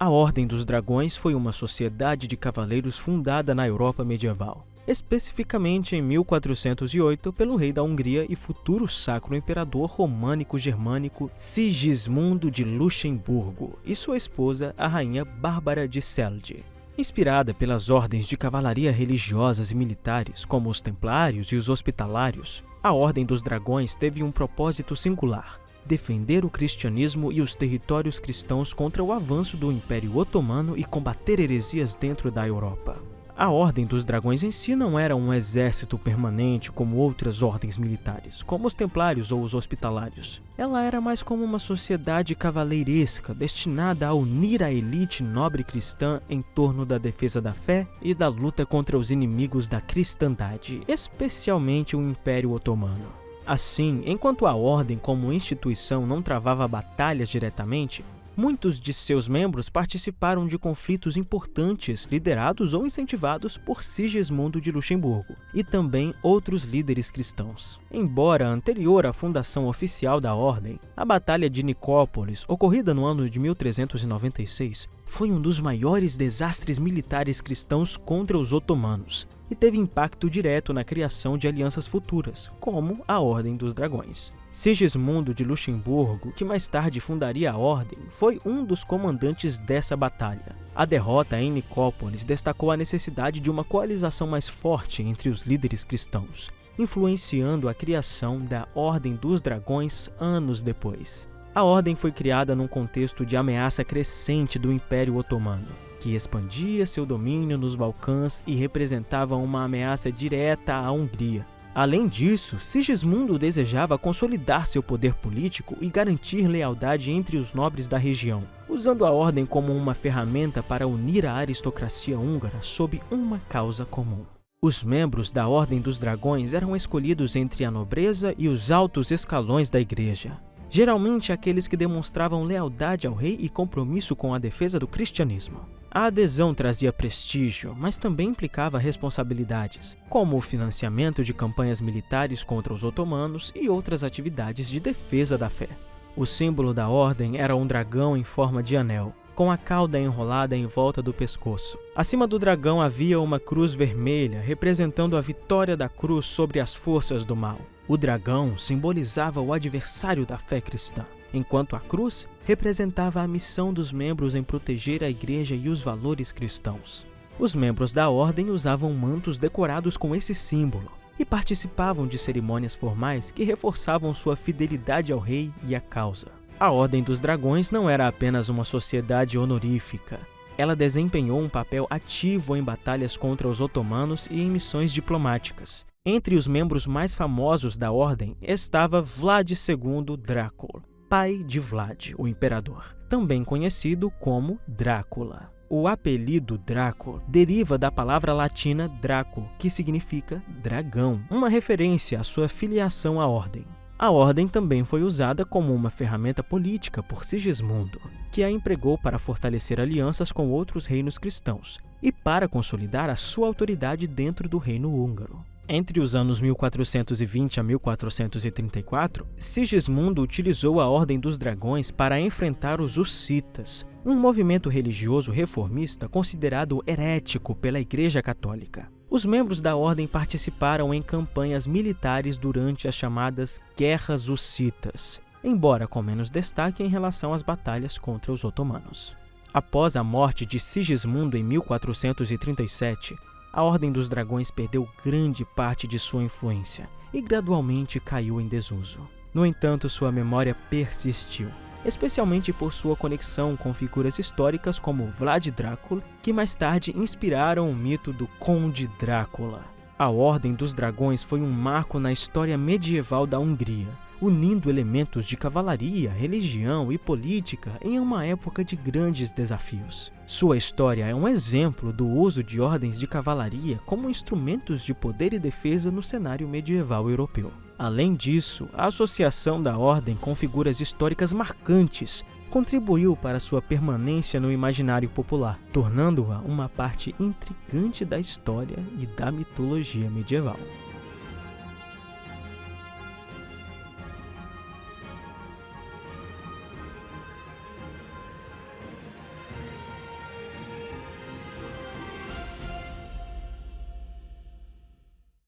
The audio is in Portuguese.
A Ordem dos Dragões foi uma sociedade de cavaleiros fundada na Europa medieval, especificamente em 1408 pelo rei da Hungria e futuro sacro imperador românico-germânico Sigismundo de Luxemburgo e sua esposa, a rainha Bárbara de Celje. Inspirada pelas ordens de cavalaria religiosas e militares, como os Templários e os Hospitalários, a Ordem dos Dragões teve um propósito singular: defender o cristianismo e os territórios cristãos contra o avanço do Império Otomano e combater heresias dentro da Europa. A Ordem dos Dragões em si não era um exército permanente como outras ordens militares, como os Templários ou os Hospitalários. Ela era mais como uma sociedade cavaleiresca destinada a unir a elite nobre cristã em torno da defesa da fé e da luta contra os inimigos da cristandade, especialmente o Império Otomano. Assim, enquanto a Ordem como instituição não travava batalhas diretamente, muitos de seus membros participaram de conflitos importantes liderados ou incentivados por Sigismundo de Luxemburgo e também outros líderes cristãos. Embora anterior à fundação oficial da Ordem, a Batalha de Nicópolis, ocorrida no ano de 1396, foi um dos maiores desastres militares cristãos contra os otomanos e teve impacto direto na criação de alianças futuras, como a Ordem dos Dragões. Sigismundo de Luxemburgo, que mais tarde fundaria a Ordem, foi um dos comandantes dessa batalha. A derrota em Nicópolis destacou a necessidade de uma coalização mais forte entre os líderes cristãos, influenciando a criação da Ordem dos Dragões anos depois. A Ordem foi criada num contexto de ameaça crescente do Império Otomano, que expandia seu domínio nos Balcãs e representava uma ameaça direta à Hungria. Além disso, Sigismundo desejava consolidar seu poder político e garantir lealdade entre os nobres da região, usando a Ordem como uma ferramenta para unir a aristocracia húngara sob uma causa comum. Os membros da Ordem dos Dragões eram escolhidos entre a nobreza e os altos escalões da Igreja, geralmente aqueles que demonstravam lealdade ao rei e compromisso com a defesa do cristianismo. A adesão trazia prestígio, mas também implicava responsabilidades, como o financiamento de campanhas militares contra os otomanos e outras atividades de defesa da fé. O símbolo da ordem era um dragão em forma de anel, com a cauda enrolada em volta do pescoço. Acima do dragão havia uma cruz vermelha, representando a vitória da cruz sobre as forças do mal. O dragão simbolizava o adversário da fé cristã, enquanto a cruz representava a missão dos membros em proteger a igreja e os valores cristãos. Os membros da ordem usavam mantos decorados com esse símbolo e participavam de cerimônias formais que reforçavam sua fidelidade ao rei e à causa. A Ordem dos Dragões não era apenas uma sociedade honorífica. Ela desempenhou um papel ativo em batalhas contra os otomanos e em missões diplomáticas. Entre os membros mais famosos da Ordem estava Vlad II Drácula, pai de Vlad, o imperador, também conhecido como Drácula. O apelido Draco deriva da palavra latina Draco, que significa dragão, uma referência à sua filiação à Ordem. A Ordem também foi usada como uma ferramenta política por Sigismundo, que a empregou para fortalecer alianças com outros reinos cristãos e para consolidar a sua autoridade dentro do reino húngaro. Entre os anos 1420 a 1434, Sigismundo utilizou a Ordem dos Dragões para enfrentar os hussitas, um movimento religioso reformista considerado herético pela Igreja Católica. Os membros da Ordem participaram em campanhas militares durante as chamadas Guerras Hussitas, embora com menos destaque em relação às batalhas contra os otomanos. Após a morte de Sigismundo em 1437, a Ordem dos Dragões perdeu grande parte de sua influência e gradualmente caiu em desuso. No entanto, sua memória persistiu, especialmente por sua conexão com figuras históricas como Vlad Drácula, que mais tarde inspiraram o mito do Conde Drácula. A Ordem dos Dragões foi um marco na história medieval da Hungria, unindo elementos de cavalaria, religião e política em uma época de grandes desafios. Sua história é um exemplo do uso de ordens de cavalaria como instrumentos de poder e defesa no cenário medieval europeu. Além disso, a associação da ordem com figuras históricas marcantes contribuiu para sua permanência no imaginário popular, tornando-a uma parte intrigante da história e da mitologia medieval.